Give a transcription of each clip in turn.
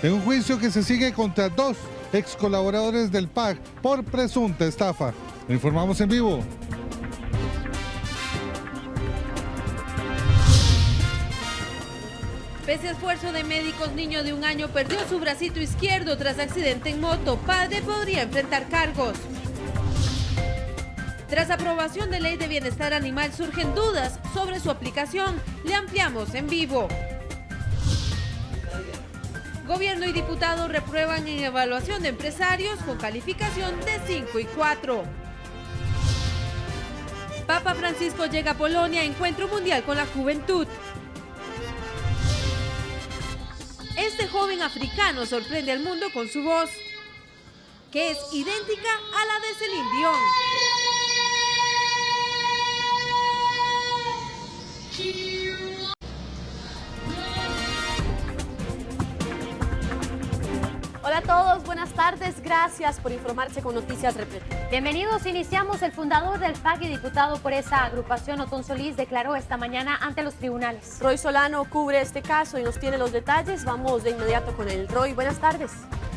en un juicio que se sigue contra 2 ex colaboradores del PAC por presunta estafa. Lo informamos en vivo. Pese a esfuerzo de médicos, niño de 1 año perdió su bracito izquierdo tras accidente en moto. Padre podría enfrentar cargos. Tras aprobación de ley de bienestar animal surgen dudas sobre su aplicación. Le ampliamos en vivo. Gobierno y diputados reprueban en evaluación de empresarios con calificación de 5 y 4. Papa Francisco llega a Polonia, encuentro mundial con la juventud. Este joven africano sorprende al mundo con su voz, que es idéntica a la de Celine Dion. Hola a todos, buenas tardes, gracias por informarse con Noticias Repretel. Bienvenidos, iniciamos. El fundador del PAC y diputado por esa agrupación, Otón Solís, declaró esta mañana ante los tribunales. Roy Solano cubre este caso y nos tiene los detalles. Vamos de inmediato con él. Roy, buenas tardes.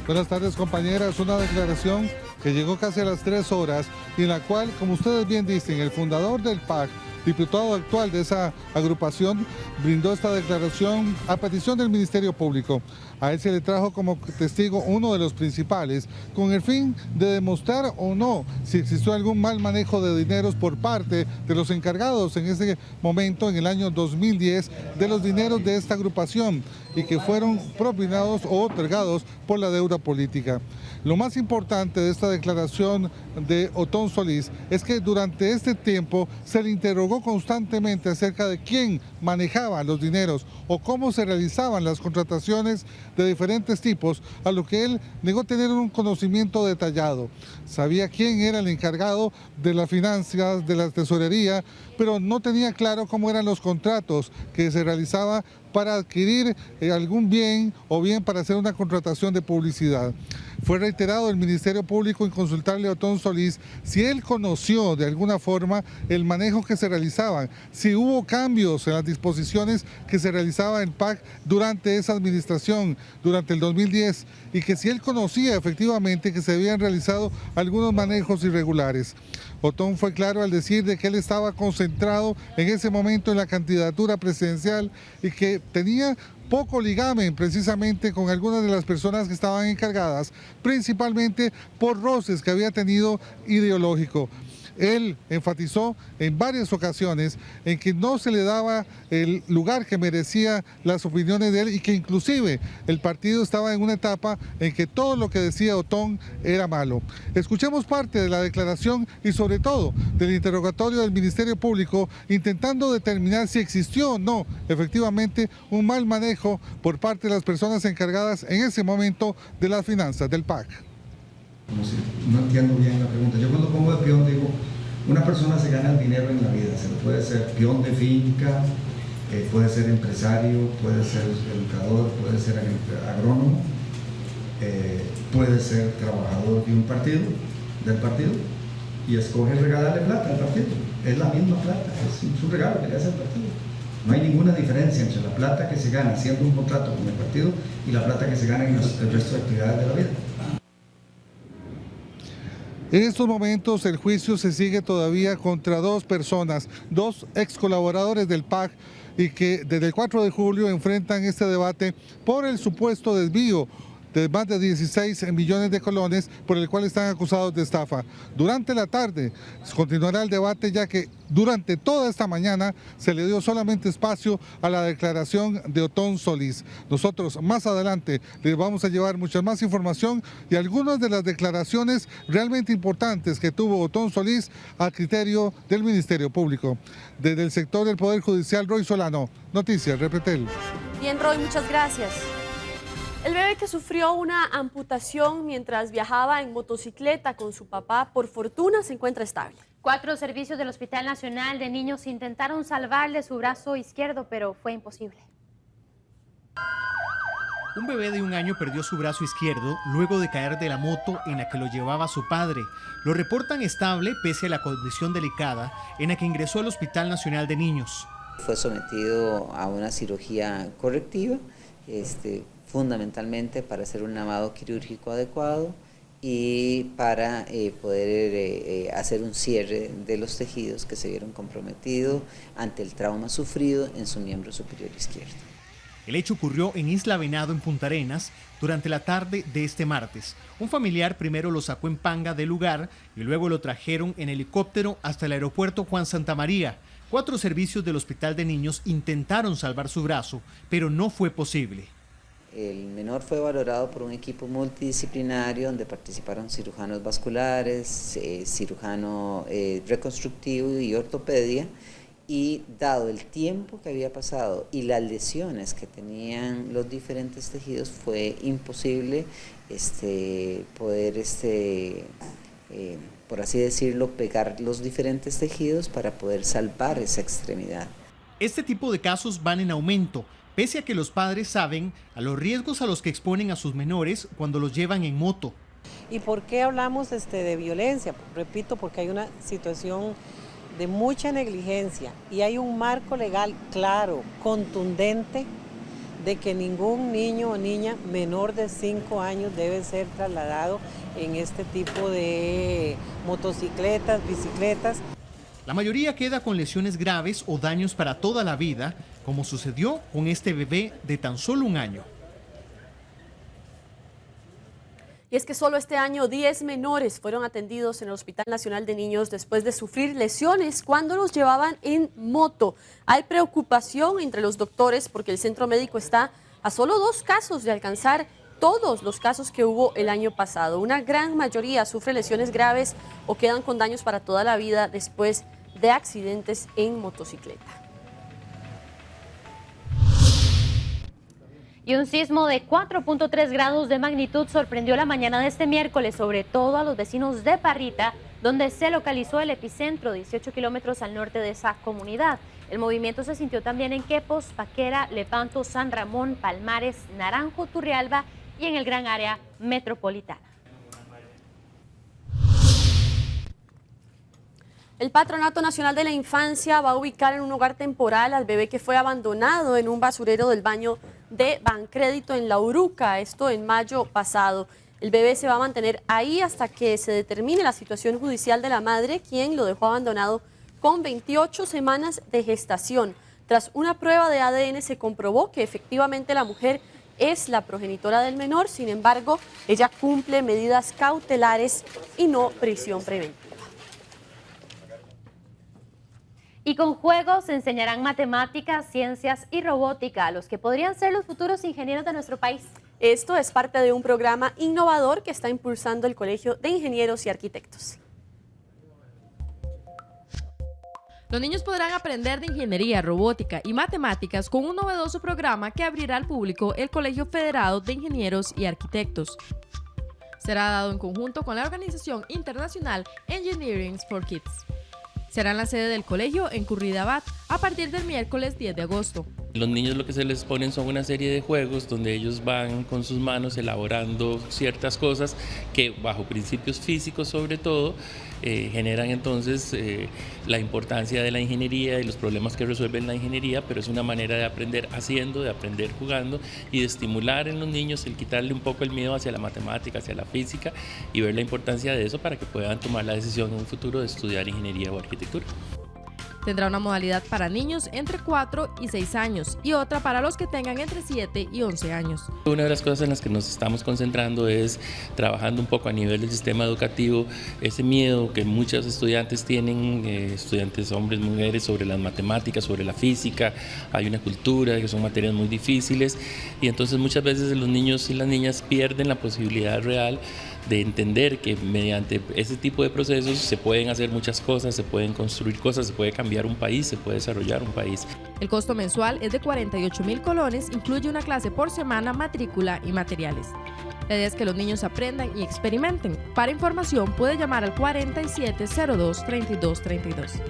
Buenas tardes, compañeras. Una declaración que llegó casi a las 3 horas y en la cual, como ustedes bien dicen, el fundador del PAC, diputado actual de esa agrupación, brindó esta declaración a petición del Ministerio Público. A él se le trajo como testigo uno de los principales, con el fin de demostrar o no si existió algún mal manejo de dineros por parte de los encargados en ese momento, en el año 2010, de los dineros de esta agrupación y que fueron propinados o otorgados por la deuda política. Lo más importante de esta declaración de Otón Solís es que durante este tiempo se le interrogó constantemente acerca de quién manejaba los dineros o cómo se realizaban las contrataciones de diferentes tipos, a lo que él negó tener un conocimiento detallado. Sabía quién era el encargado de las finanzas, de la tesorería, pero no tenía claro cómo eran los contratos que se realizaba para adquirir algún bien o bien para hacer una contratación de publicidad. Fue reiterado el Ministerio Público en consultarle a Otón Solís si él conoció de alguna forma el manejo que se realizaban, si hubo cambios en las disposiciones que se realizaba en PAC durante esa administración, durante el 2010, y que si él conocía efectivamente que se habían realizado algunos manejos irregulares. Otón fue claro al decir de que él estaba concentrado en ese momento en la candidatura presidencial y que tenía poco ligamen precisamente con algunas de las personas que estaban encargadas, principalmente por roces que había tenido ideológico. Él enfatizó en varias ocasiones en que no se le daba el lugar que merecía las opiniones de él y que inclusive el partido estaba en una etapa en que todo lo que decía Otón era malo. Escuchemos parte de la declaración y sobre todo del interrogatorio del Ministerio Público intentando determinar si existió o no efectivamente un mal manejo por parte de las personas encargadas en ese momento de las finanzas del PAC. Como si no entiendo bien la pregunta. Yo cuando pongo de peón digo, una persona se gana el dinero en la vida, se lo puede ser peón de finca, puede ser empresario, puede ser educador, puede ser agrónomo, puede ser trabajador de un partido, del partido, y escoge regalarle plata al partido. Es la misma plata, es un regalo que le hace al partido. No hay ninguna diferencia entre la plata que se gana haciendo un contrato con el partido y la plata que se gana en el resto de actividades de la vida. En estos momentos el juicio se sigue todavía contra 2 personas, 2 ex colaboradores del PAC y que desde el 4 de julio enfrentan este debate por el supuesto desvío de más de 16 millones de colones por el cual están acusados de estafa. Durante la tarde continuará el debate ya que durante toda esta mañana se le dio solamente espacio a la declaración de Otón Solís. Nosotros más adelante les vamos a llevar mucha más información y algunas de las declaraciones realmente importantes que tuvo Otón Solís a criterio del Ministerio Público. Desde el sector del Poder Judicial, Roy Solano, Noticias Repretel. Bien, Roy, muchas gracias. El bebé que sufrió una amputación mientras viajaba en motocicleta con su papá, por fortuna se encuentra estable. 4 servicios del Hospital Nacional de Niños intentaron salvarle su brazo izquierdo, pero fue imposible. Un bebé de 1 año perdió su brazo izquierdo luego de caer de la moto en la que lo llevaba su padre. Lo reportan estable pese a la condición delicada en la que ingresó al Hospital Nacional de Niños. Fue sometido a una cirugía correctiva, fundamentalmente para hacer un lavado quirúrgico adecuado y para poder hacer un cierre de los tejidos que se vieron comprometidos ante el trauma sufrido en su miembro superior izquierdo. El hecho ocurrió en Isla Venado, en Punta Arenas, durante la tarde de este martes. Un familiar primero lo sacó en panga del lugar y luego lo trajeron en helicóptero hasta el aeropuerto Juan Santamaría. 4 servicios del Hospital de Niños intentaron salvar su brazo, pero no fue posible. El menor fue valorado por un equipo multidisciplinario donde participaron cirujanos vasculares, cirujano reconstructivo y ortopedia, y dado el tiempo que había pasado y las lesiones que tenían los diferentes tejidos, fue imposible poder, por así decirlo, pegar los diferentes tejidos para poder salvar esa extremidad. Este tipo de casos van en aumento, pese a que los padres saben a los riesgos a los que exponen a sus menores cuando los llevan en moto. ¿Y por qué hablamos de violencia? Repito, porque hay una situación de mucha negligencia y hay un marco legal claro, contundente, de que ningún niño o niña menor de 5 años debe ser trasladado en este tipo de motocicletas, bicicletas. La mayoría queda con lesiones graves o daños para toda la vida, como sucedió con este bebé de tan solo 1 año. Y es que solo este año 10 menores fueron atendidos en el Hospital Nacional de Niños después de sufrir lesiones cuando los llevaban en moto. Hay preocupación entre los doctores porque el centro médico está a solo 2 casos de alcanzar todos los casos que hubo el año pasado. Una gran mayoría sufre lesiones graves o quedan con daños para toda la vida después de accidentes en motocicleta. Y un sismo de 4.3 grados de magnitud sorprendió la mañana de este miércoles, sobre todo a los vecinos de Parrita, donde se localizó el epicentro, 18 kilómetros al norte de esa comunidad. El movimiento se sintió también en Quepos, Paquera, Lepanto, San Ramón, Palmares, Naranjo, Turrialba y en el gran área metropolitana. El Patronato Nacional de la Infancia va a ubicar en un hogar temporal al bebé que fue abandonado en un basurero del baño de Bancrédito en La Uruca, esto en mayo pasado. El bebé se va a mantener ahí hasta que se determine la situación judicial de la madre, quien lo dejó abandonado con 28 semanas de gestación. Tras una prueba de ADN se comprobó que efectivamente la mujer es la progenitora del menor, sin embargo, ella cumple medidas cautelares y no prisión preventiva. Y con juegos se enseñarán matemáticas, ciencias y robótica a los que podrían ser los futuros ingenieros de nuestro país. Esto es parte de un programa innovador que está impulsando el Colegio de Ingenieros y Arquitectos. Los niños podrán aprender de ingeniería, robótica y matemáticas con un novedoso programa que abrirá al público el Colegio Federado de Ingenieros y Arquitectos. Será dado en conjunto con la organización internacional Engineering for Kids. Será en la sede del colegio en Curridabat a partir del miércoles 10 de agosto. Los niños lo que se les ponen son una serie de juegos donde ellos van con sus manos elaborando ciertas cosas que bajo principios físicos sobre todo generan entonces la importancia de la ingeniería y los problemas que resuelven la ingeniería, pero es una manera de aprender haciendo, de aprender jugando y de estimular en los niños el quitarle un poco el miedo hacia la matemática, hacia la física y ver la importancia de eso para que puedan tomar la decisión en un futuro de estudiar ingeniería o arquitectura. Tendrá una modalidad para niños entre 4 y 6 años y otra para los que tengan entre 7 y 11 años. Una de las cosas en las que nos estamos concentrando es trabajando un poco a nivel del sistema educativo, ese miedo que muchos estudiantes tienen, estudiantes hombres, mujeres, sobre las matemáticas, sobre la física. Hay una cultura que son materias muy difíciles y entonces muchas veces los niños y las niñas pierden la posibilidad real de entender que mediante ese tipo de procesos se pueden hacer muchas cosas, se pueden construir cosas, se puede cambiar un país, se puede desarrollar un país. El costo mensual es de 48.000 colones, incluye una clase por semana, matrícula y materiales. La idea es que los niños aprendan y experimenten. Para información puede llamar al 4702-3232.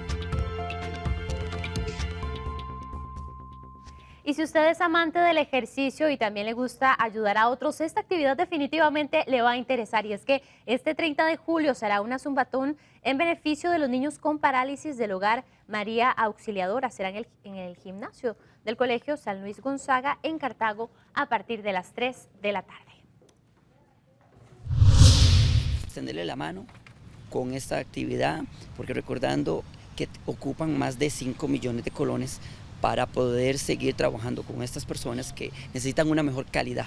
Y si usted es amante del ejercicio y también le gusta ayudar a otros, esta actividad definitivamente le va a interesar. Y es que este 30 de julio será una zumbatón en beneficio de los niños con parálisis del hogar María Auxiliadora. Será en el gimnasio del Colegio San Luis Gonzaga en Cartago a partir de las 3 de la tarde. Extenderle la mano con esta actividad, porque recordando que ocupan más de 5 millones de colones para poder seguir trabajando con estas personas que necesitan una mejor calidad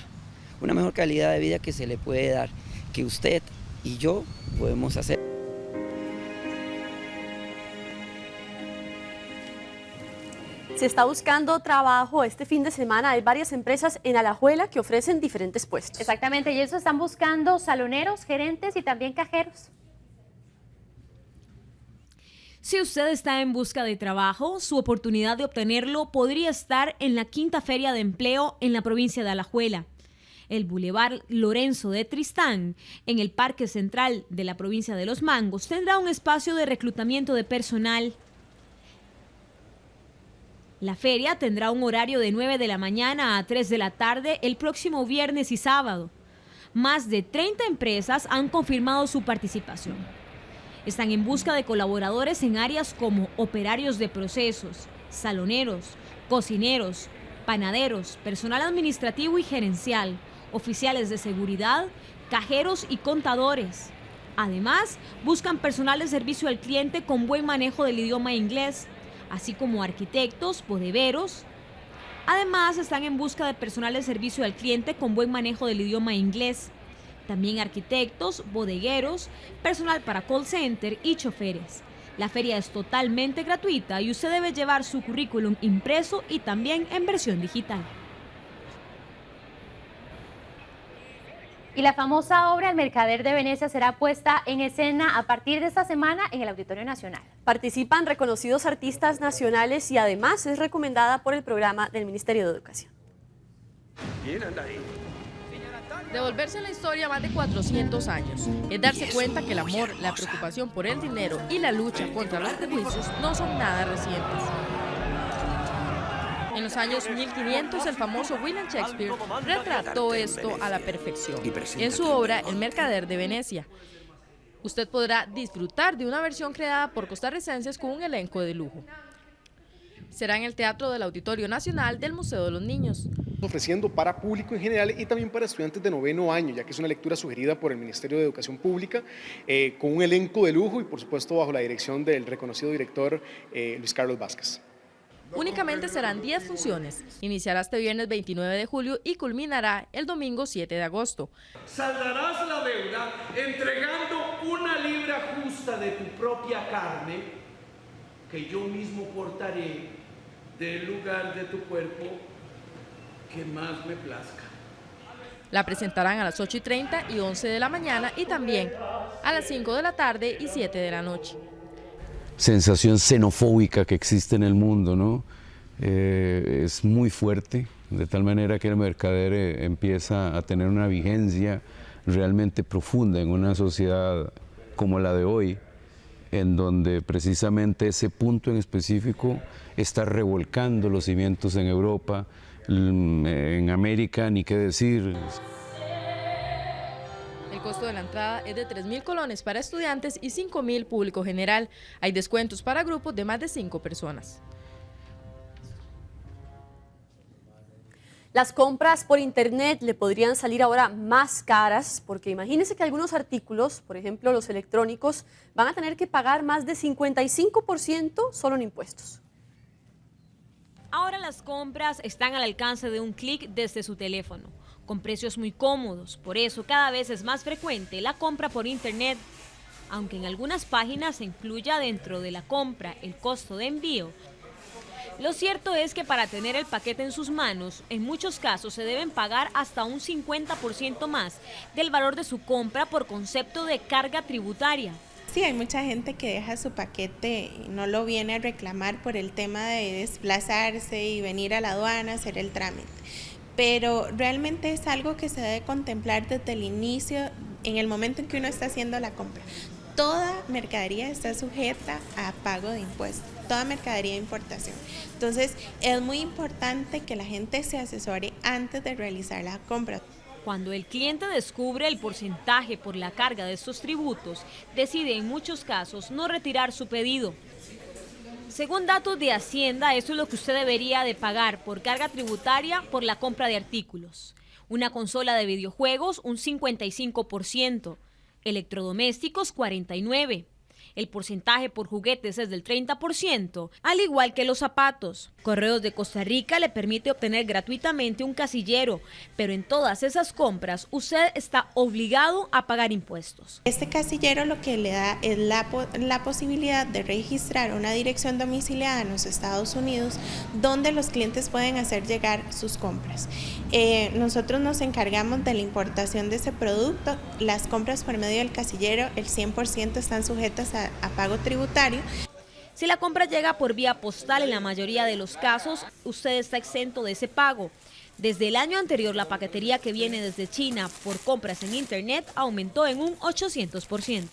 de vida que se le puede dar, que usted y yo podemos hacer. Si está buscando trabajo este fin de semana, hay varias empresas en Alajuela que ofrecen diferentes puestos. Exactamente, y eso están buscando saloneros, gerentes y también cajeros. Si usted está en busca de trabajo, su oportunidad de obtenerlo podría estar en la quinta feria de empleo en la provincia de Alajuela. El Boulevard Lorenzo de Tristán, en el Parque Central de la provincia de Los Mangos, tendrá un espacio de reclutamiento de personal. La feria tendrá un horario de 9 de la mañana a 3 de la tarde el próximo viernes y sábado. Más de 30 empresas han confirmado su participación. Están en busca de colaboradores en áreas como operarios de procesos, saloneros, cocineros, panaderos, personal administrativo y gerencial, oficiales de seguridad, cajeros y contadores. Además, buscan personal de servicio al cliente con buen manejo del idioma inglés, así como arquitectos, bodegueros. Además, están en busca de personal de servicio al cliente con buen manejo del idioma inglés. También arquitectos, bodegueros, personal para call center y choferes. La feria es totalmente gratuita y usted debe llevar su currículum impreso y también en versión digital. Y la famosa obra El Mercader de Venecia será puesta en escena a partir de esta semana en el Auditorio Nacional. Participan reconocidos artistas nacionales y además es recomendada por el programa del Ministerio de Educación. Devolverse a la historia más de 400 años es darse cuenta que el amor, la preocupación por el dinero y la lucha contra los prejuicios no son nada recientes. En los años 1500, el famoso William Shakespeare retrató esto a la perfección en su obra El Mercader de Venecia. Usted podrá disfrutar de una versión creada por costarricenses con un elenco de lujo. Será en el Teatro del Auditorio Nacional del Museo de los Niños. Ofreciendo para público en general y también para estudiantes de 9º año, ya que es una lectura sugerida por el Ministerio de Educación Pública, con un elenco de lujo y por supuesto bajo la dirección del reconocido director Luis Carlos Vázquez. Únicamente serán 10 funciones, iniciará este viernes 29 de julio y culminará el domingo 7 de agosto. Saldarás la deuda entregando 1 libra justa de tu propia carne, que yo mismo portaré del lugar de tu cuerpo que más me plazca. La presentarán a las 8:30 y 11 de la mañana y también a las 5 de la tarde y 7 de la noche. Sensación xenofóbica que existe en el mundo, ¿no? Es muy fuerte, de tal manera que el mercader empieza a tener una vigencia realmente profunda en una sociedad como la de hoy, en donde precisamente ese punto en específico está revolcando los cimientos en Europa, en América, ni qué decir. El costo de la entrada es de 3.000 colones para estudiantes y 5.000 público general. Hay descuentos para grupos de más de 5 personas. Las compras por internet le podrían salir ahora más caras porque imagínense que algunos artículos, por ejemplo los electrónicos, van a tener que pagar más de 55% solo en impuestos. Ahora las compras están al alcance de un clic desde su teléfono, con precios muy cómodos. Por eso cada vez es más frecuente la compra por internet. Aunque en algunas páginas se incluya dentro de la compra el costo de envío, lo cierto es que para tener el paquete en sus manos, en muchos casos se deben pagar hasta un 50% más del valor de su compra por concepto de carga tributaria. Sí, hay mucha gente que deja su paquete y no lo viene a reclamar por el tema de desplazarse y venir a la aduana a hacer el trámite. Pero realmente es algo que se debe contemplar desde el inicio, en el momento en que uno está haciendo la compra. toda mercadería está sujeta a pago de impuestos, toda mercadería de importación. Entonces, es muy importante que la gente se asesore antes de realizar la compra. Cuando el cliente descubre el porcentaje por la carga de estos tributos, decide en muchos casos no retirar su pedido. Según datos de Hacienda, eso es lo que usted debería de pagar por carga tributaria por la compra de artículos. Una consola de videojuegos, un 55%, electrodomésticos, 49%. El porcentaje por juguetes es del 30%, al igual que los zapatos. Correos de Costa Rica le permite obtener gratuitamente un casillero, pero en todas esas compras usted está obligado a pagar impuestos. Este casillero lo que le da es la posibilidad de registrar una dirección domiciliada en los Estados Unidos donde los clientes pueden hacer llegar sus compras. Nosotros nos encargamos de la importación de ese producto. Las compras por medio del casillero, el 100% están sujetas a pago tributario. Si la compra llega por vía postal, en la mayoría de los casos, usted está exento de ese pago. Desde el año anterior, la paquetería que viene desde China por compras en Internet aumentó en un 800%.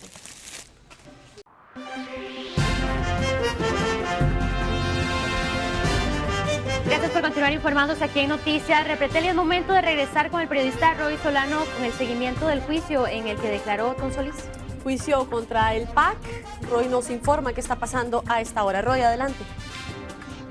Gracias por continuar informándose aquí en Noticias Repretel. Y es momento de regresar con el periodista Roy Solano con el seguimiento del juicio en el que declaró Otón Solís. Juicio contra el PAC. Roy nos informa qué está pasando a esta hora. Roy, adelante.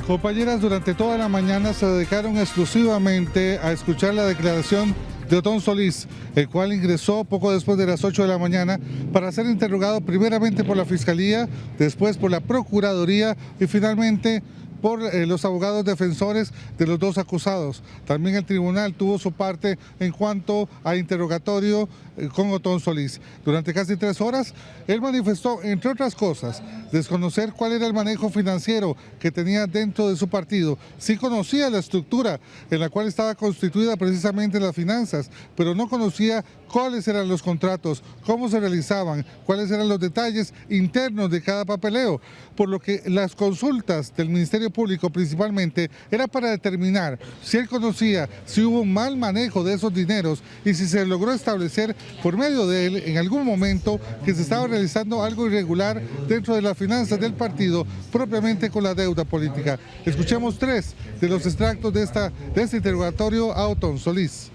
Compañeras, durante toda la mañana se dedicaron exclusivamente a escuchar la declaración de Otón Solís, el cual ingresó poco después de las 8 de la mañana para ser interrogado primeramente por la Fiscalía, después por la Procuraduría y finalmente por los abogados defensores de los dos acusados. También el tribunal tuvo su parte en cuanto a interrogatorio con Otón Solís. Durante casi 3 horas, él manifestó, entre otras cosas, desconocer cuál era el manejo financiero que tenía dentro de su partido. Sí conocía la estructura en la cual estaba constituida precisamente las finanzas, pero no conocía cuáles eran los contratos, cómo se realizaban, cuáles eran los detalles internos de cada papeleo, por lo que las consultas del Ministerio Público principalmente era para determinar si él conocía si hubo un mal manejo de esos dineros y si se logró establecer por medio de él en algún momento que se estaba realizando algo irregular dentro de las finanzas del partido, propiamente con la deuda política. Escuchemos 3 de los extractos de este interrogatorio a Otón Solís.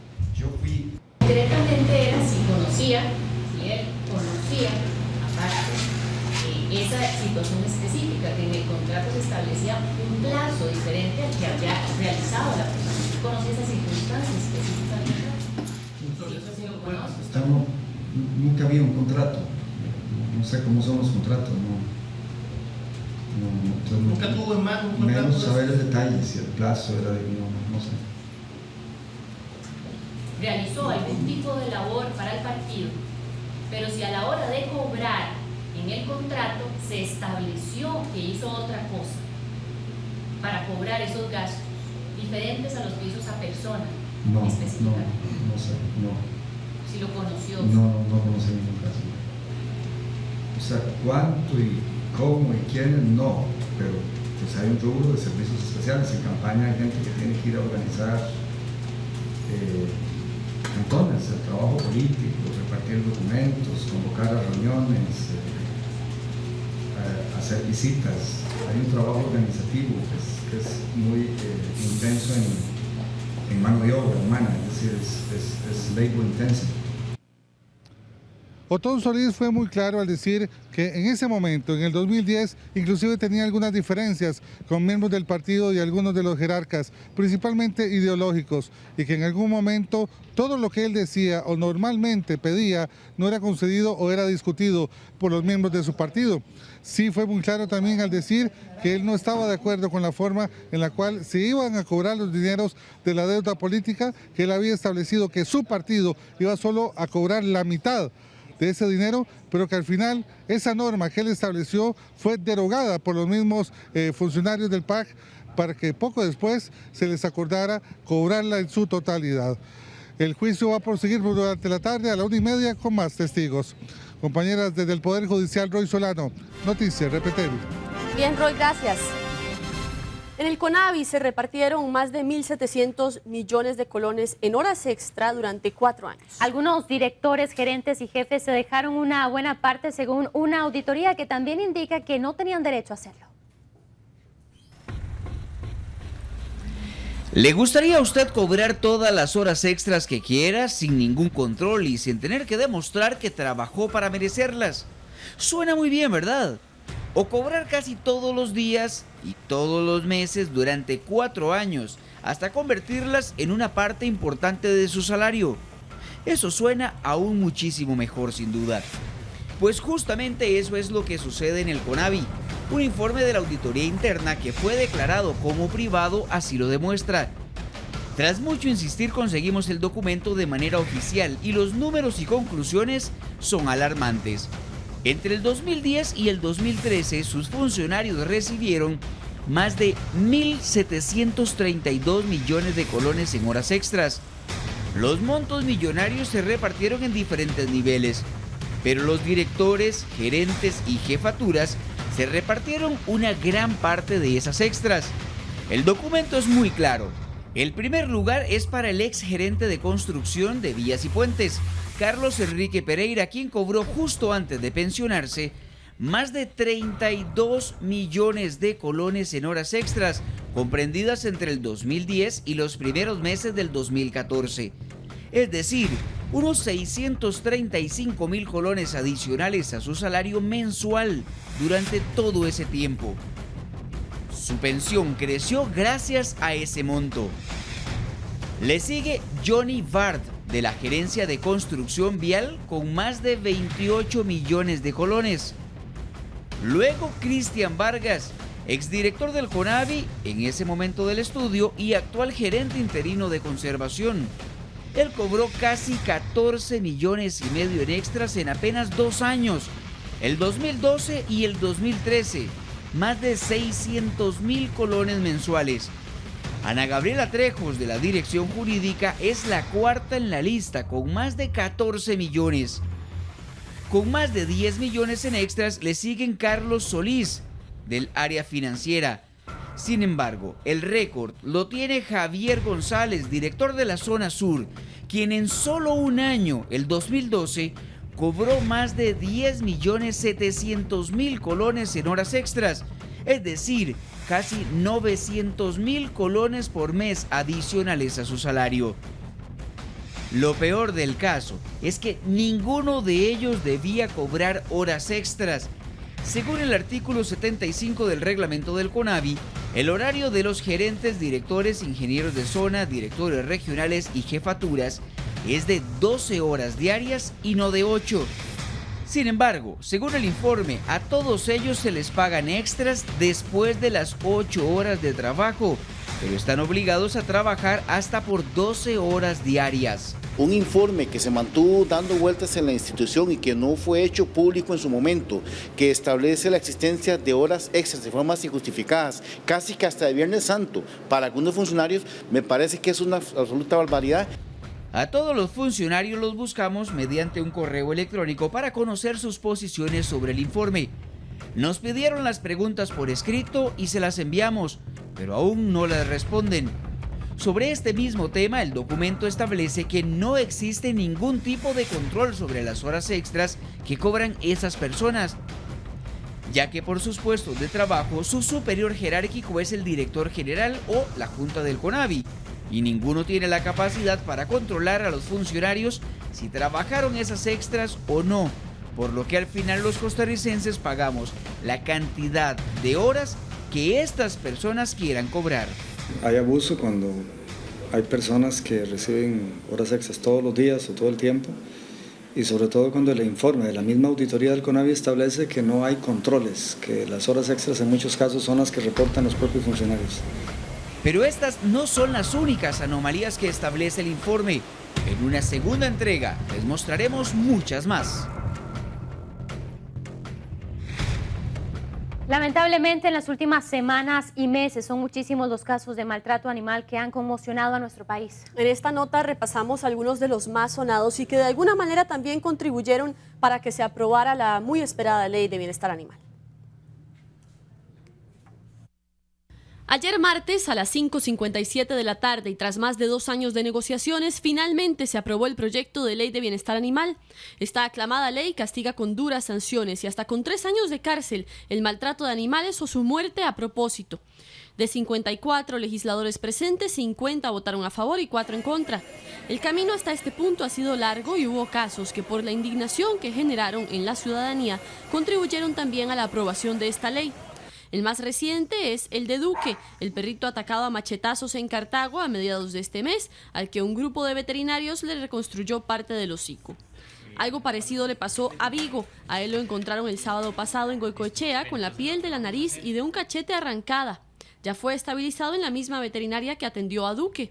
Directamente era si él conocía, aparte, esa situación específica, que en el contrato se establecía un plazo diferente al que había realizado la persona. ¿Conocía esa circunstancia específicamente? Nunca había un contrato, no sé cómo son los contratos, nunca tuvo en mano un contrato. Menos saber los detalles, si el plazo era de no sé. Realizó algún tipo de labor para el partido, pero si a la hora de cobrar en el contrato se estableció que hizo otra cosa para cobrar esos gastos diferentes a los que hizo esa persona específicamente. No sé, no. Si lo conoció. No conocí ningún caso. O sea, cuánto y cómo y quiénes, no, pero pues hay un rubro de servicios especiales. En campaña hay gente que tiene que ir a organizar cantones, el trabajo político, repartir documentos, convocar a reuniones, hacer visitas. Hay un trabajo organizativo que es muy intenso en mano de obra humana, es decir, es labor intensive. Otón Solís fue muy claro al decir que en ese momento, en el 2010, inclusive tenía algunas diferencias con miembros del partido y algunos de los jerarcas, principalmente ideológicos, y que en algún momento todo lo que él decía o normalmente pedía no era concedido o era discutido por los miembros de su partido. Sí fue muy claro también al decir que él no estaba de acuerdo con la forma en la cual se iban a cobrar los dineros de la deuda política, que él había establecido que su partido iba solo a cobrar la mitad de ese dinero, pero que al final esa norma que él estableció fue derogada por los mismos funcionarios del PAC para que poco después se les acordara cobrarla en su totalidad. El juicio va a proseguir durante la tarde a la 1:30 con más testigos. Compañeras, desde el Poder Judicial, Roy Solano, Noticias Repretel. Bien, Roy, gracias. En el CONAVI se repartieron más de 1.700 millones de colones en horas extra durante 4 años. Algunos directores, gerentes y jefes se dejaron una buena parte según una auditoría que también indica que no tenían derecho a hacerlo. ¿Le gustaría a usted cobrar todas las horas extras que quiera sin ningún control y sin tener que demostrar que trabajó para merecerlas? Suena muy bien, ¿verdad? O cobrar casi todos los días y todos los meses durante 4 años hasta convertirlas en una parte importante de su salario. Eso suena aún muchísimo mejor, sin duda. Pues justamente eso es lo que sucede en el CONAVI. Un informe de la auditoría interna que fue declarado como privado así lo demuestra. Tras mucho insistir conseguimos el documento de manera oficial y los números y conclusiones son alarmantes. Entre el 2010 y el 2013 sus funcionarios recibieron más de 1.732 millones de colones en horas extras. Los montos millonarios se repartieron en diferentes niveles, pero los directores, gerentes y jefaturas se repartieron una gran parte de esas extras. El documento es muy claro. El primer lugar es para el ex gerente de construcción de vías y puentes, Carlos Enrique Pereira, quien cobró justo antes de pensionarse más de 32 millones de colones en horas extras, comprendidas entre el 2010 y los primeros meses del 2014. Es decir, unos 635.000 colones adicionales a su salario mensual durante todo ese tiempo. Su pensión creció gracias a ese monto. Le sigue Johnny Bard, de la Gerencia de Construcción Vial, con más de 28 millones de colones. Luego Cristian Vargas, exdirector del CONAVI en ese momento del estudio y actual gerente interino de conservación. Él cobró casi 14 millones y medio en extras en apenas 2 años, el 2012 y el 2013, más de 600.000 colones mensuales. Ana Gabriela Trejos, de la Dirección Jurídica, es la cuarta en la lista con más de 14 millones. Con más de 10 millones en extras le siguen Carlos Solís, del área financiera. Sin embargo, el récord lo tiene Javier González, director de la zona sur, quien en solo un año, el 2012, cobró más de 10.700.000 colones en horas extras, es decir, casi 900.000 colones por mes adicionales a su salario. Lo peor del caso es que ninguno de ellos debía cobrar horas extras. Según el artículo 75 del reglamento del CONAVI, el horario de los gerentes, directores, ingenieros de zona, directores regionales y jefaturas es de 12 horas diarias y no de 8. Sin embargo, según el informe, a todos ellos se les pagan extras después de las 8 horas de trabajo, pero están obligados a trabajar hasta por 12 horas diarias. Un informe que se mantuvo dando vueltas en la institución y que no fue hecho público en su momento, que establece la existencia de horas extras de formas injustificadas, casi que hasta de Viernes Santo, para algunos funcionarios, me parece que es una absoluta barbaridad. A todos los funcionarios los buscamos mediante un correo electrónico para conocer sus posiciones sobre el informe. Nos pidieron las preguntas por escrito y se las enviamos, pero aún no las responden. Sobre este mismo tema, el documento establece que no existe ningún tipo de control sobre las horas extras que cobran esas personas, ya que por sus puestos de trabajo su superior jerárquico es el director general o la junta del CONAVI, y ninguno tiene la capacidad para controlar a los funcionarios si trabajaron esas extras o no, por lo que al final los costarricenses pagamos la cantidad de horas que estas personas quieran cobrar. Hay abuso cuando hay personas que reciben horas extras todos los días o todo el tiempo, y sobre todo cuando el informe de la misma auditoría del CONAVI establece que no hay controles, que las horas extras en muchos casos son las que reportan los propios funcionarios. Pero estas no son las únicas anomalías que establece el informe. En una segunda entrega les mostraremos muchas más. Lamentablemente, en las últimas semanas y meses son muchísimos los casos de maltrato animal que han conmocionado a nuestro país. En esta nota repasamos algunos de los más sonados y que de alguna manera también contribuyeron para que se aprobara la muy esperada Ley de Bienestar Animal. Ayer martes a las 5:57 de la tarde y tras más de 2 años de negociaciones, finalmente se aprobó el proyecto de ley de bienestar animal. Esta aclamada ley castiga con duras sanciones y hasta con 3 años de cárcel el maltrato de animales o su muerte a propósito. De 54 legisladores presentes, 50 votaron a favor y 4 en contra. El camino hasta este punto ha sido largo y hubo casos que por la indignación que generaron en la ciudadanía contribuyeron también a la aprobación de esta ley. El más reciente es el de Duque, el perrito atacado a machetazos en Cartago a mediados de este mes, al que un grupo de veterinarios le reconstruyó parte del hocico. Algo parecido le pasó a Vigo. A él lo encontraron el sábado pasado en Goicoechea con la piel de la nariz y de un cachete arrancada. Ya fue estabilizado en la misma veterinaria que atendió a Duque.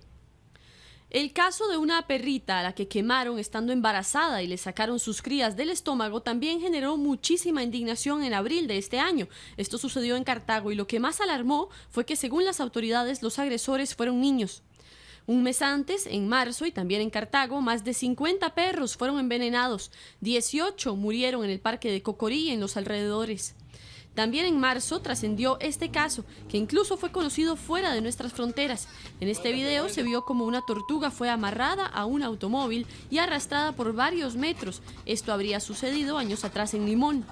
El caso de una perrita a la que quemaron estando embarazada y le sacaron sus crías del estómago también generó muchísima indignación en abril de este año. Esto sucedió en Cartago y lo que más alarmó fue que según las autoridades los agresores fueron niños. Un mes antes, en marzo y también en Cartago, más de 50 perros fueron envenenados. 18 murieron en el parque de Cocorí y en los alrededores. También en marzo trascendió este caso, que incluso fue conocido fuera de nuestras fronteras. En este video se vio como una tortuga fue amarrada a un automóvil y arrastrada por varios metros. Esto habría sucedido años atrás en Limón.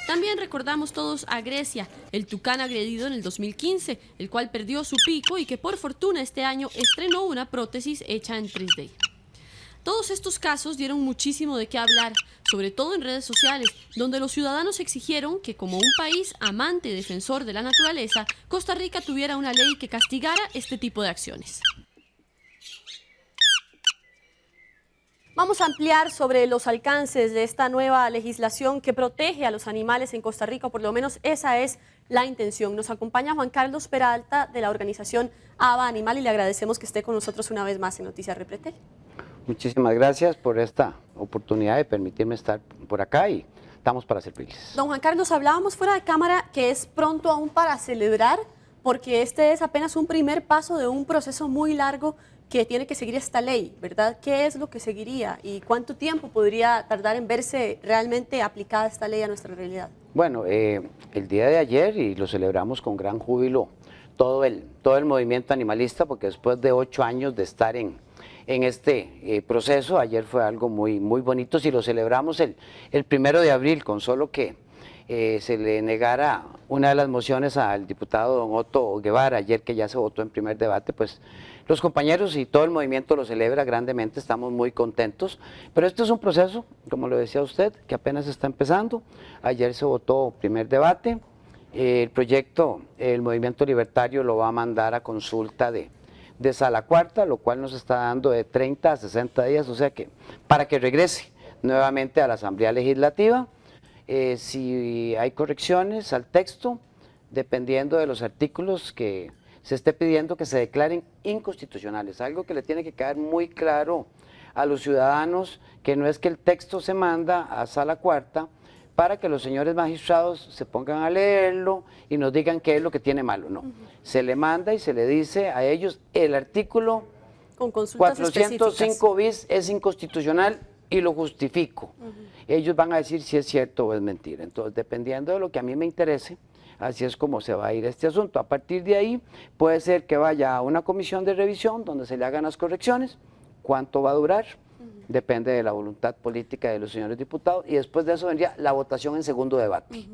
También recordamos todos a Grecia, el tucán agredido en el 2015, el cual perdió su pico y que por fortuna este año estrenó una prótesis hecha en 3D. Todos estos casos dieron muchísimo de qué hablar, sobre todo en redes sociales, donde los ciudadanos exigieron que como un país amante y defensor de la naturaleza, Costa Rica tuviera una ley que castigara este tipo de acciones. Vamos a ampliar sobre los alcances de esta nueva legislación que protege a los animales en Costa Rica, por lo menos esa es la intención. Nos acompaña Juan Carlos Peralta de la organización ABA Animal y le agradecemos que esté con nosotros una vez más en Noticias Repretel. Muchísimas gracias por esta oportunidad de permitirme estar por acá y estamos para servirles. Don Juan Carlos, hablábamos fuera de cámara que es pronto aún para celebrar porque este es apenas un primer paso de un proceso muy largo que tiene que seguir esta ley, ¿verdad? ¿Qué es lo que seguiría y cuánto tiempo podría tardar en verse realmente aplicada esta ley a nuestra realidad? Bueno, el día de ayer, y lo celebramos con gran júbilo, todo el movimiento animalista, porque después de 8 años de estar en este proceso, ayer fue algo muy bonito, si lo celebramos el 1 de abril, con solo que se le negara una de las mociones al diputado don Otto Guevara, ayer que ya se votó en primer debate, pues los compañeros y todo el movimiento lo celebra grandemente, estamos muy contentos, pero este es un proceso, como lo decía usted, que apenas está empezando. Ayer se votó primer debate, el proyecto, el movimiento libertario lo va a mandar a consulta de sala cuarta, lo cual nos está dando de 30 a 60 días, o sea que para que regrese nuevamente a la Asamblea Legislativa. Si hay correcciones al texto, dependiendo de los artículos que se esté pidiendo que se declaren inconstitucionales, algo que le tiene que quedar muy claro a los ciudadanos, que no es que el texto se manda a sala cuarta para que los señores magistrados se pongan a leerlo y nos digan qué es lo que tiene malo, no. Se le manda y se le dice a ellos el artículo 405 bis es inconstitucional y lo justifico. Ellos van a decir si es cierto o es mentira. Entonces, dependiendo de lo que a mí me interese, así es como se va a ir este asunto. A partir de ahí, puede ser que vaya a una comisión de revisión donde se le hagan las correcciones. ¿Cuánto va a durar? Depende de la voluntad política de los señores diputados y después de eso vendría la votación en segundo debate.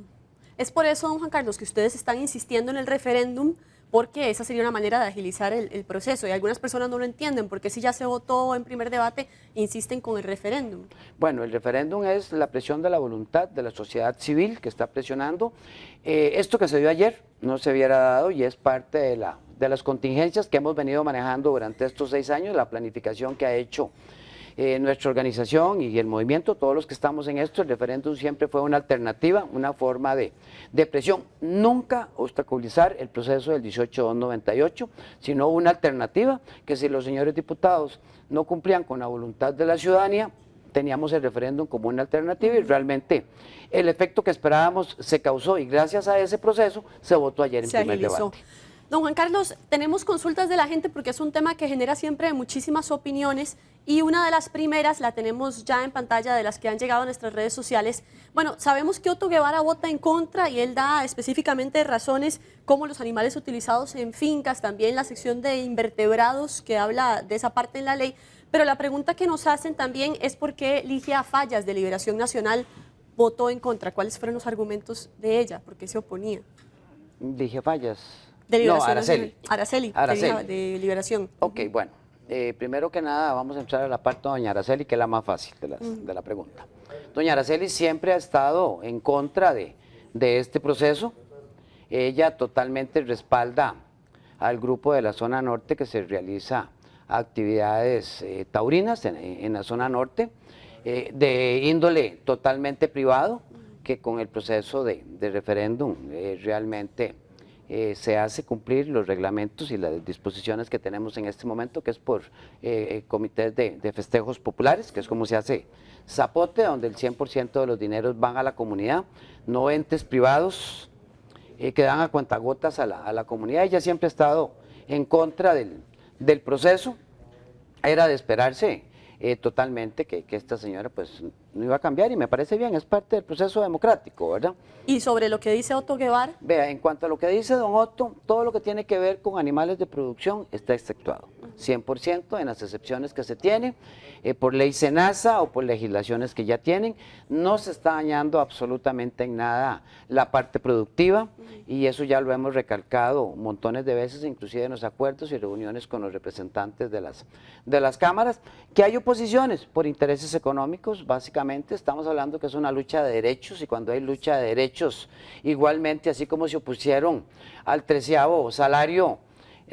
Es por eso, don Juan Carlos, que ustedes están insistiendo en el referéndum, porque esa sería una manera de agilizar el proceso y algunas personas no lo entienden, porque si ya se votó en primer debate, insisten con el referéndum. Bueno, el referéndum es la presión de la voluntad de la sociedad civil que está presionando. Esto que se dio ayer no se hubiera dado y es parte de las contingencias que hemos venido manejando durante estos 6 años, la planificación que ha hecho nuestra organización y el movimiento, todos los que estamos en esto. El referéndum siempre fue una alternativa, una forma de presión, nunca obstaculizar el proceso del 18-298, sino una alternativa que si los señores diputados no cumplían con la voluntad de la ciudadanía, teníamos el referéndum como una alternativa y realmente el efecto que esperábamos se causó y gracias a ese proceso se votó ayer en primer debate. Don Juan Carlos, tenemos consultas de la gente porque es un tema que genera siempre muchísimas opiniones y una de las primeras la tenemos ya en pantalla de las que han llegado a nuestras redes sociales. Bueno, sabemos que Otto Guevara vota en contra y él da específicamente razones como los animales utilizados en fincas, también la sección de invertebrados que habla de esa parte en la ley, pero la pregunta que nos hacen también es por qué Ligia Fallas de Liberación Nacional votó en contra. ¿Cuáles fueron los argumentos de ella? ¿Por qué se oponía? Ligia Fallas. De Liberación no, Araceli. Araceli, de Liberación. Ok, bueno. Primero que nada vamos a entrar a la parte de doña Araceli, que es la más fácil de la pregunta. Doña Araceli siempre ha estado en contra de este proceso. Ella totalmente respalda al grupo de la zona norte que se realiza actividades taurinas en la zona norte, de índole totalmente privado, que con el proceso de referéndum realmente se hace cumplir los reglamentos y las disposiciones que tenemos en este momento, que es por comités de festejos populares, que es como se hace Zapote, donde el 100% de los dineros van a la comunidad, no entes privados que dan a cuentagotas a la comunidad. Ella siempre ha estado en contra del proceso. Era de esperarse totalmente que esta señora pues no iba a cambiar, y me parece bien, es parte del proceso democrático, ¿verdad? ¿Y sobre lo que dice Otto Guevara? Vea, en cuanto a lo que dice don Otto, todo lo que tiene que ver con animales de producción está exceptuado, 100% en las excepciones que se tiene, por ley SENASA o por legislaciones que ya tienen. No se está dañando absolutamente en nada la parte productiva, y eso ya lo hemos recalcado montones de veces, inclusive en los acuerdos y reuniones con los representantes de las cámaras, que hay oposiciones por intereses económicos. Básicamente estamos hablando que es una lucha de derechos, y cuando hay lucha de derechos, igualmente, así como se opusieron al 13º salario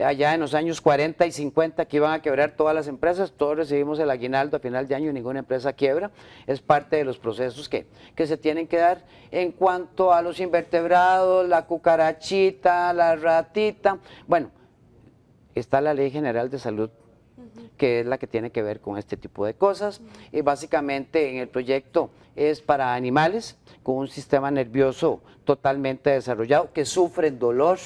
allá en los años 40 y 50, que iban a quebrar todas las empresas, todos recibimos el aguinaldo a final de año y ninguna empresa quiebra. Es parte de los procesos que se tienen que dar. En cuanto a los invertebrados, la cucarachita, la ratita, bueno, está la Ley General de Salud, que es la que tiene que ver con este tipo de cosas. Y básicamente en el proyecto es para animales con un sistema nervioso totalmente desarrollado, que sufren dolor.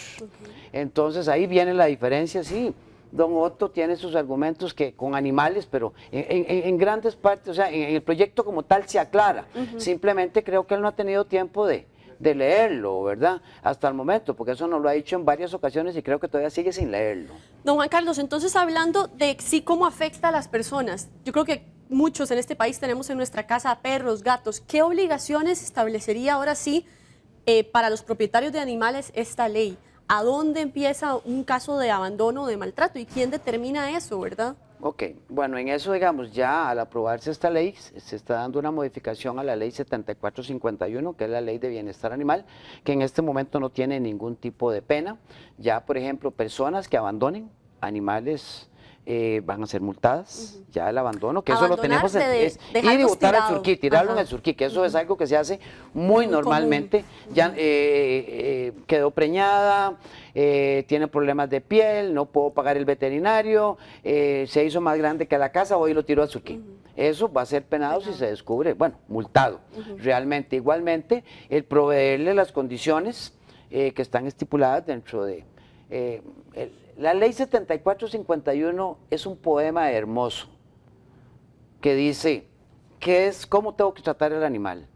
Entonces ahí viene la diferencia. Sí, don Otto tiene sus argumentos que con animales, pero en grandes partes, o sea, en el proyecto como tal se aclara. Simplemente creo que él no ha tenido tiempo de leerlo, ¿verdad? Hasta el momento, porque eso nos lo ha dicho en varias ocasiones y creo que todavía sigue sin leerlo. Don Juan Carlos, entonces hablando de sí cómo afecta a las personas, yo creo que muchos en este país tenemos en nuestra casa perros, gatos. ¿Qué obligaciones establecería ahora sí para los propietarios de animales esta ley? ¿A dónde empieza un caso de abandono o de maltrato? ¿Y quién determina eso, verdad? Ok, bueno, en eso, digamos, ya al aprobarse esta ley, se está dando una modificación a la ley 7451, que es la ley de bienestar animal, que en este momento no tiene ningún tipo de pena. Ya, por ejemplo, personas que abandonen animales van a ser multadas, ya el abandono, que eso lo tenemos, es ir y botar al surquí, tirarlo en el surquí, que eso es algo que se hace muy normalmente. Ya quedó preñada, tiene problemas de piel, no puedo pagar el veterinario, se hizo más grande que la casa, hoy lo tiró al surquí. Eso va a ser penado si se descubre, bueno, multado, realmente. Igualmente, el proveerle las condiciones que están estipuladas dentro de la ley 7451 es un poema hermoso que dice cómo tengo que tratar al animal,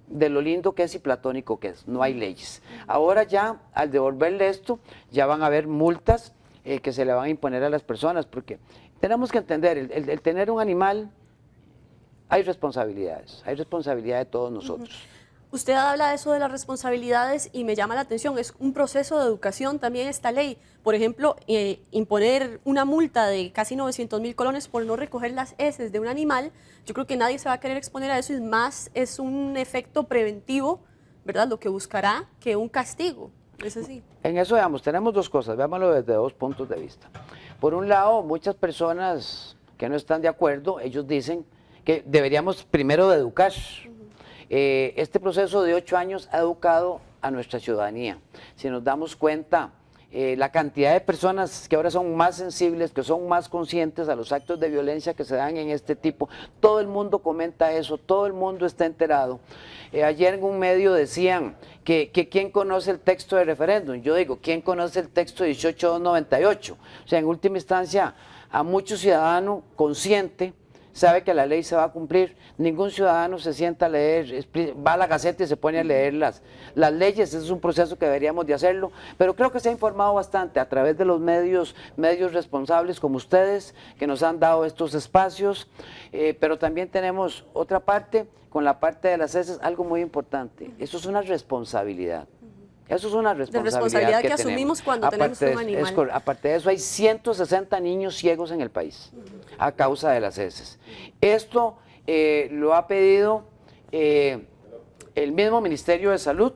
de lo lindo que es y platónico que es, no hay leyes. Ahora ya, al devolverle esto, ya van a haber multas que se le van a imponer a las personas, porque tenemos que entender, el tener un animal, hay responsabilidad de todos nosotros. Usted habla de eso de las responsabilidades y me llama la atención, es un proceso de educación también esta ley. Por ejemplo, imponer una multa de casi 900.000 colones por no recoger las heces de un animal, yo creo que nadie se va a querer exponer a eso, y más es un efecto preventivo, ¿verdad? Lo que buscará que un castigo, ¿es así? En eso, veamos, tenemos dos cosas, veámoslo desde dos puntos de vista. Por un lado, muchas personas que no están de acuerdo, ellos dicen que deberíamos primero de educar. Este proceso de 8 años ha educado a nuestra ciudadanía. Si nos damos cuenta, la cantidad de personas que ahora son más sensibles, que son más conscientes a los actos de violencia que se dan en este tipo. Todo el mundo comenta eso, todo el mundo está enterado. Ayer en un medio decían que ¿quién conoce el texto de referéndum? Yo digo, ¿quién conoce el texto de 18298? O sea, en última instancia, a mucho ciudadano consciente sabe que la ley se va a cumplir. Ningún ciudadano se sienta a leer, va a la Gaceta y se pone a leer las leyes. Ese es un proceso que deberíamos de hacerlo, pero creo que se ha informado bastante a través de los medios responsables como ustedes, que nos han dado estos espacios, pero también tenemos otra parte, con la parte de las heces, algo muy importante. Eso es una responsabilidad. Eso es una responsabilidad que asumimos cuando tenemos un animal. Aparte de eso, hay 160 niños ciegos en el país a causa de las heces. Esto lo ha pedido el mismo Ministerio de Salud,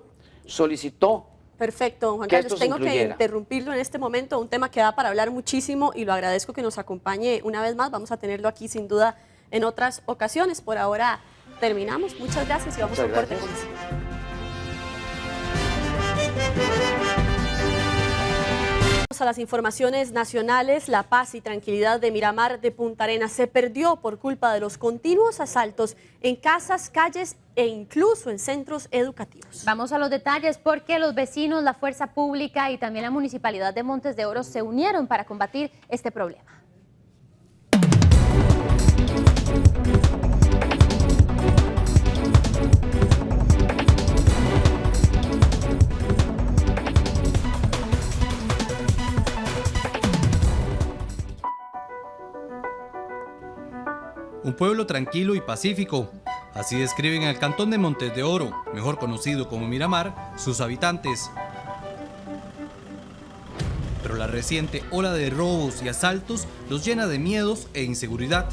solicitó. Perfecto, Juan Carlos, tengo que interrumpirlo en este momento, un tema que da para hablar muchísimo y lo agradezco que nos acompañe una vez más. Vamos a tenerlo aquí sin duda en otras ocasiones. Por ahora terminamos. Muchas gracias y vamos a un corte comercial. A las informaciones nacionales, la paz y tranquilidad de Miramar de Punta Arenas se perdió por culpa de los continuos asaltos en casas, calles e incluso en centros educativos. Vamos a los detalles porque los vecinos, la fuerza pública y también la municipalidad de Montes de Oro se unieron para combatir este problema. Un pueblo tranquilo y pacífico. Así describen el cantón de Montes de Oro, mejor conocido como Miramar, sus habitantes. Pero la reciente ola de robos y asaltos los llena de miedos e inseguridad.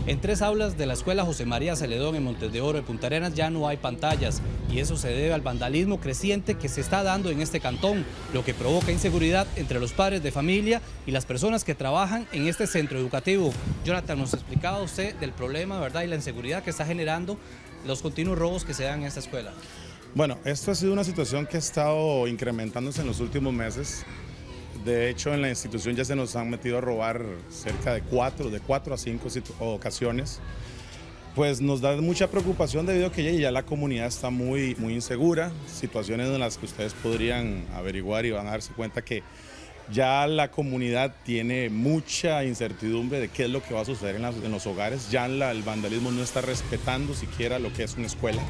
En 3 aulas de la escuela José María Celedón en Montes de Oro de Punta Arenas ya no hay pantallas y eso se debe al vandalismo creciente que se está dando en este cantón, lo que provoca inseguridad entre los padres de familia y las personas que trabajan en este centro educativo. Jonathan, nos explicaba usted del problema, ¿verdad?, y la inseguridad que está generando los continuos robos que se dan en esta escuela. Bueno, esto ha sido una situación que ha estado incrementándose en los últimos meses. De hecho, en la institución ya se nos han metido a robar cerca de 4 a 5 ocasiones. Pues nos da mucha preocupación debido a que ya la comunidad está muy insegura, situaciones en las que ustedes podrían averiguar y van a darse cuenta que ya la comunidad tiene mucha incertidumbre de qué es lo que va a suceder en los hogares. Ya el vandalismo no está respetando siquiera lo que es una escuela.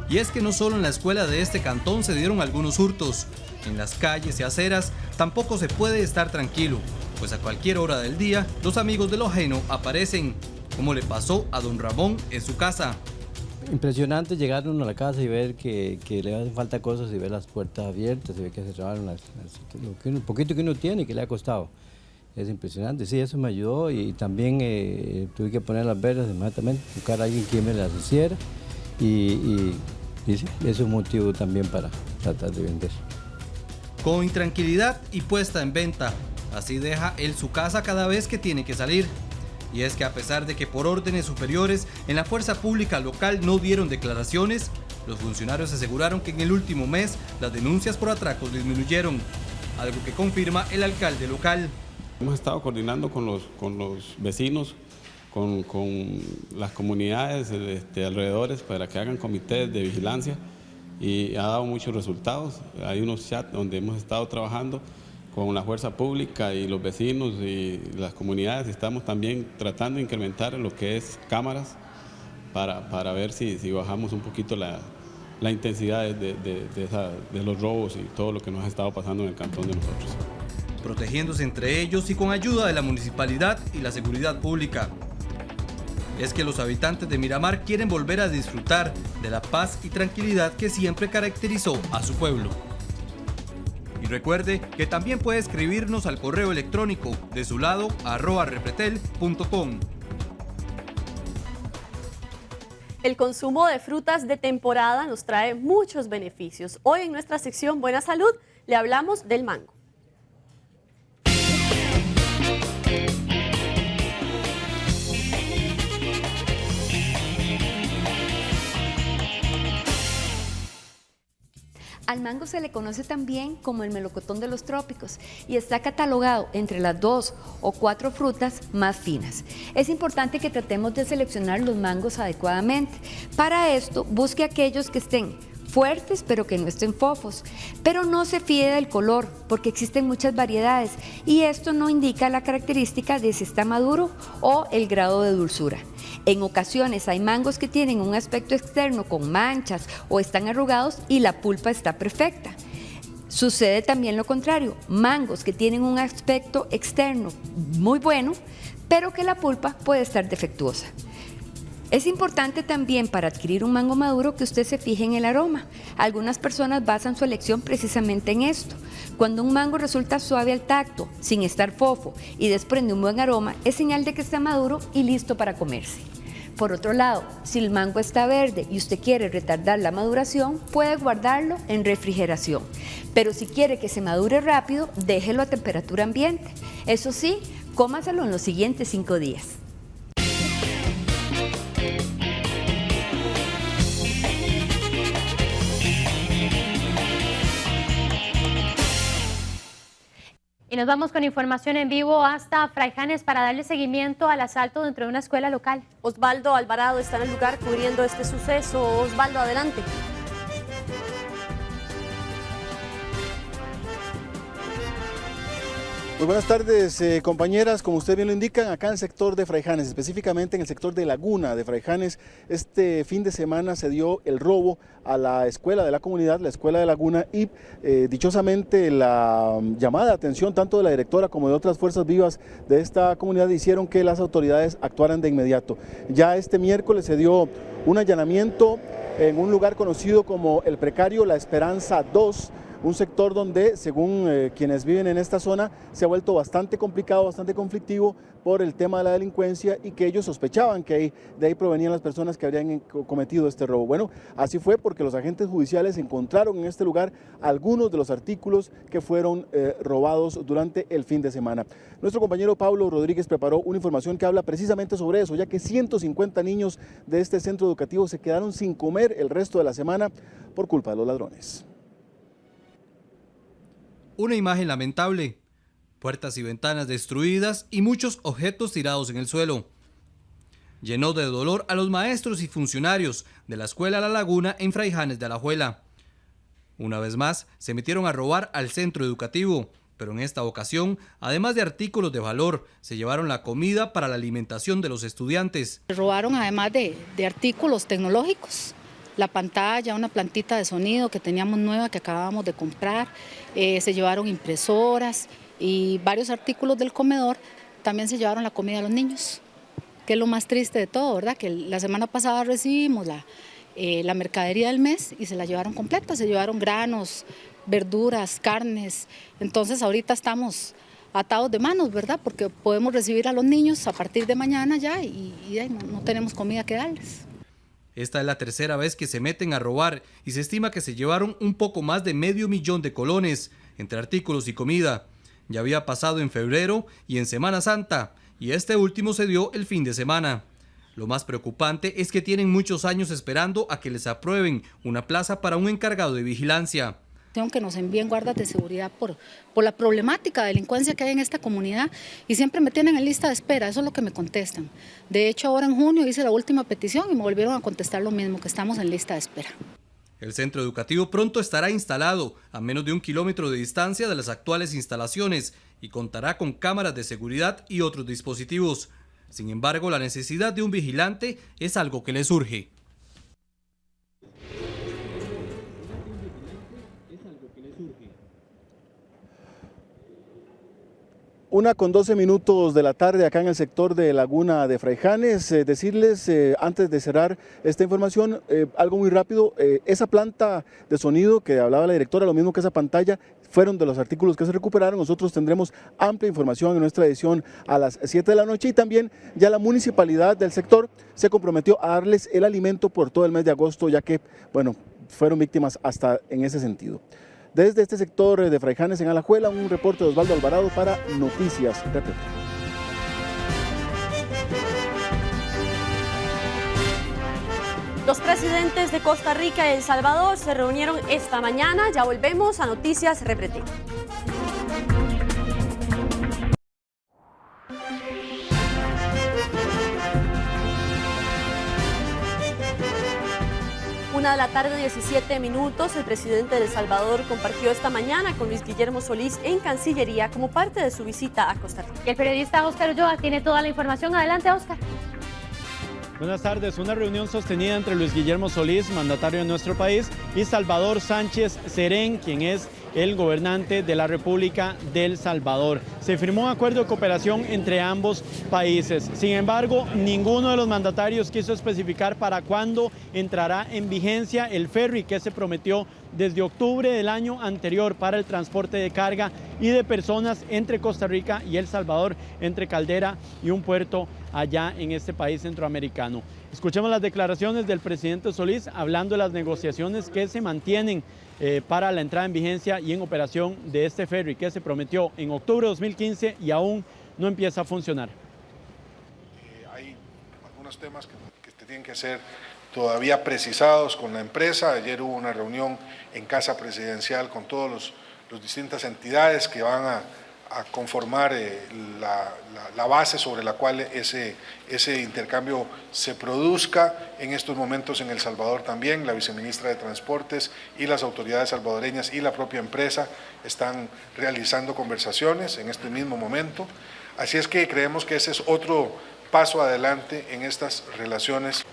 Y es que no solo en la escuela de este cantón se dieron algunos hurtos. En las calles y aceras tampoco se puede estar tranquilo, pues a cualquier hora del día los amigos de lo ajeno aparecen, como le pasó a don Ramón en su casa. Impresionante llegar uno a la casa y ver que le hacen falta cosas y ver las puertas abiertas y ver que se robaron lo poquito que uno tiene y que le ha costado. Es impresionante, sí, eso me ayudó y también tuve que poner las velas inmediatamente, buscar a alguien que me las hiciera y sí, eso es un motivo también para tratar de vender. Con intranquilidad y puesta en venta, así deja él su casa cada vez que tiene que salir. Y es que a pesar de que por órdenes superiores en la fuerza pública local no dieron declaraciones, los funcionarios aseguraron que en el último mes las denuncias por atracos disminuyeron, algo que confirma el alcalde local. Hemos estado coordinando con los vecinos, con las comunidades alrededores para que hagan comités de vigilancia y ha dado muchos resultados. Hay unos chats donde hemos estado trabajando con la fuerza pública y los vecinos y las comunidades. Estamos también tratando de incrementar lo que es cámaras para ver si bajamos un poquito la intensidad de los robos y todo lo que nos ha estado pasando en el cantón de nosotros. Protegiéndose entre ellos y con ayuda de la municipalidad y la seguridad pública. Es que los habitantes de Miramar quieren volver a disfrutar de la paz y tranquilidad que siempre caracterizó a su pueblo. Y recuerde que también puede escribirnos al correo electrónico de su lado @repretel.com. El consumo de frutas de temporada nos trae muchos beneficios. Hoy en nuestra sección Buena Salud le hablamos del mango. Al mango se le conoce también como el melocotón de los trópicos y está catalogado entre las 2 o 4 frutas más finas. Es importante que tratemos de seleccionar los mangos adecuadamente. Para esto, busque aquellos que estén fuertes pero que no estén fofos, pero no se fíe del color porque existen muchas variedades y esto no indica la característica de si está maduro o el grado de dulzura. En ocasiones hay mangos que tienen un aspecto externo con manchas o están arrugados y la pulpa está perfecta. Sucede también lo contrario, mangos que tienen un aspecto externo muy bueno, pero que la pulpa puede estar defectuosa. Es importante también para adquirir un mango maduro que usted se fije en el aroma. Algunas personas basan su elección precisamente en esto. Cuando un mango resulta suave al tacto, sin estar fofo y desprende un buen aroma, es señal de que está maduro y listo para comerse. Por otro lado, si el mango está verde y usted quiere retardar la maduración, puede guardarlo en refrigeración. Pero si quiere que se madure rápido, déjelo a temperatura ambiente. Eso sí, cómaselo en los siguientes 5 días. Y nos vamos con información en vivo hasta Fraijanes para darle seguimiento al asalto dentro de una escuela local. Osvaldo Alvarado está en el lugar cubriendo este suceso. Osvaldo, adelante. Muy buenas tardes, compañeras. Como usted bien lo indican, acá en el sector de Fraijanes, específicamente en el sector de Laguna de Fraijanes, este fin de semana se dio el robo a la escuela de la comunidad, la escuela de Laguna, y dichosamente la llamada de atención tanto de la directora como de otras fuerzas vivas de esta comunidad hicieron que las autoridades actuaran de inmediato. Ya este miércoles se dio un allanamiento en un lugar conocido como El Precario, La Esperanza 2, un sector donde, según quienes viven en esta zona, se ha vuelto bastante complicado, bastante conflictivo por el tema de la delincuencia y que ellos sospechaban que de ahí provenían las personas que habrían cometido este robo. Bueno, así fue porque los agentes judiciales encontraron en este lugar algunos de los artículos que fueron robados durante el fin de semana. Nuestro compañero Pablo Rodríguez preparó una información que habla precisamente sobre eso, ya que 150 niños de este centro educativo se quedaron sin comer el resto de la semana por culpa de los ladrones. Una imagen lamentable, puertas y ventanas destruidas y muchos objetos tirados en el suelo. Llenó de dolor a los maestros y funcionarios de la escuela La Laguna en Fraijanes de Alajuela. Una vez más, se metieron a robar al centro educativo, pero en esta ocasión, además de artículos de valor, se llevaron la comida para la alimentación de los estudiantes. Robaron además de artículos tecnológicos. La pantalla, una plantita de sonido que teníamos nueva que acabábamos de comprar, se llevaron impresoras y varios artículos del comedor, también se llevaron la comida a los niños, que es lo más triste de todo, ¿verdad? Que la semana pasada recibimos la mercadería del mes y se la llevaron completa, se llevaron granos, verduras, carnes, entonces ahorita estamos atados de manos, ¿verdad? Porque podemos recibir a los niños a partir de mañana ya y no tenemos comida que darles. Esta es la tercera vez que se meten a robar y se estima que se llevaron un poco más de $500,000 de colones entre artículos y comida. Ya había pasado en febrero y en Semana Santa, y este último se dio el fin de semana. Lo más preocupante es que tienen muchos años esperando a que les aprueben una plaza para un encargado de vigilancia. Que nos envíen guardas de seguridad por la problemática de delincuencia que hay en esta comunidad y siempre me tienen en lista de espera, eso es lo que me contestan. De hecho, ahora en junio hice la última petición y me volvieron a contestar lo mismo, que estamos en lista de espera. El centro educativo pronto estará instalado a menos de 1 kilómetro de distancia de las actuales instalaciones y contará con cámaras de seguridad y otros dispositivos. Sin embargo, la necesidad de un vigilante es algo que le surge. 1:12 de la tarde acá en el sector de Laguna de Fraijanes. Decirles, antes de cerrar esta información, algo muy rápido, esa planta de sonido que hablaba la directora, lo mismo que esa pantalla, fueron de los artículos que se recuperaron. Nosotros tendremos amplia información en nuestra edición a las 7 de la noche y también ya la municipalidad del sector se comprometió a darles el alimento por todo el mes de agosto, ya que, bueno, fueron víctimas hasta en ese sentido. Desde este sector de Fraijanes en Alajuela, un reporte de Osvaldo Alvarado para Noticias Reporter. Los presidentes de Costa Rica y El Salvador se reunieron esta mañana. Ya volvemos a Noticias Repretel. Una de la tarde, 17 minutos, el presidente de El Salvador compartió esta mañana con Luis Guillermo Solís en Cancillería como parte de su visita a Costa Rica. El periodista Óscar Ulloa tiene toda la información. Adelante, Óscar. Buenas tardes. Una reunión sostenida entre Luis Guillermo Solís, mandatario de nuestro país, y Salvador Sánchez Serén, quien es el gobernante de la República del Salvador. Se firmó un acuerdo de cooperación entre ambos países. Sin embargo, ninguno de los mandatarios quiso especificar para cuándo entrará en vigencia el ferry que se prometió desde octubre del año anterior para el transporte de carga y de personas entre Costa Rica y El Salvador, entre Caldera y un puerto allá en este país centroamericano. Escuchemos las declaraciones del presidente Solís hablando de las negociaciones que se mantienen para la entrada en vigencia y en operación de este ferry que se prometió en octubre de 2015 y aún no empieza a funcionar. Hay algunos temas que tienen que ser todavía precisados con la empresa. Ayer hubo una reunión en Casa Presidencial con todas las distintas entidades que van a conformar la base sobre la cual ese intercambio se produzca. En estos momentos en El Salvador también la viceministra de Transportes y las autoridades salvadoreñas y la propia empresa están realizando conversaciones en este mismo momento. Así es que creemos que ese es otro paso adelante en estas relaciones.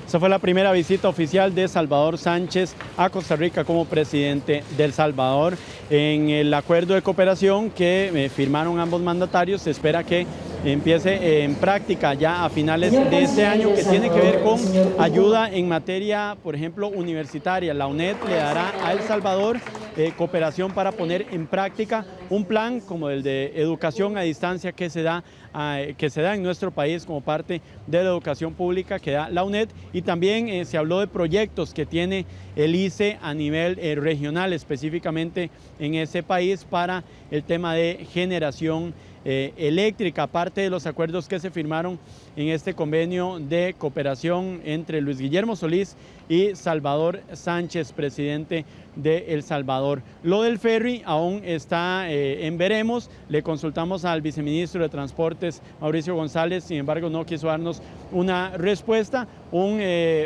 Esa fue la primera visita oficial de Salvador Sánchez a Costa Rica como presidente de El Salvador. En el acuerdo de cooperación que firmaron ambos mandatarios se espera que empiece en práctica ya a finales de este año, que tiene que ver con ayuda en materia, por ejemplo, universitaria. La UNED le dará a El Salvador cooperación para poner en práctica un plan como el de educación a distancia que se da en nuestro país como parte de la educación pública que da la UNED, y también se habló de proyectos que tiene el ICE a nivel regional, específicamente en ese país para el tema de generación eléctrica, aparte de los acuerdos que se firmaron en este convenio de cooperación entre Luis Guillermo Solís y Salvador Sánchez, presidente de El Salvador. Lo del ferry aún está en veremos. Le consultamos al viceministro de Transportes, Mauricio González, sin embargo no quiso darnos una respuesta. Un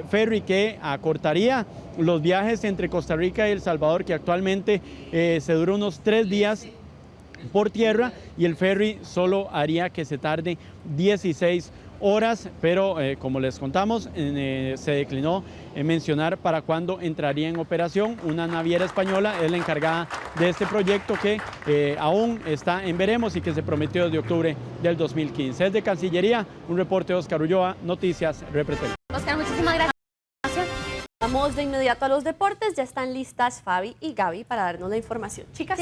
ferry que acortaría los viajes entre Costa Rica y El Salvador, que actualmente se dura unos 3 días por tierra, y el ferry solo haría que se tarde 16 horas, pero como les contamos, se declinó mencionar para cuándo entraría en operación. Una naviera española es la encargada de este proyecto que aún está en veremos y que se prometió desde octubre del 2015. Desde Cancillería, un reporte de Óscar Ulloa, Noticias Repretel. Óscar, muchísimas gracias. Vamos de inmediato a los deportes. Ya están listas Fabi y Gaby para darnos la información. Chicas.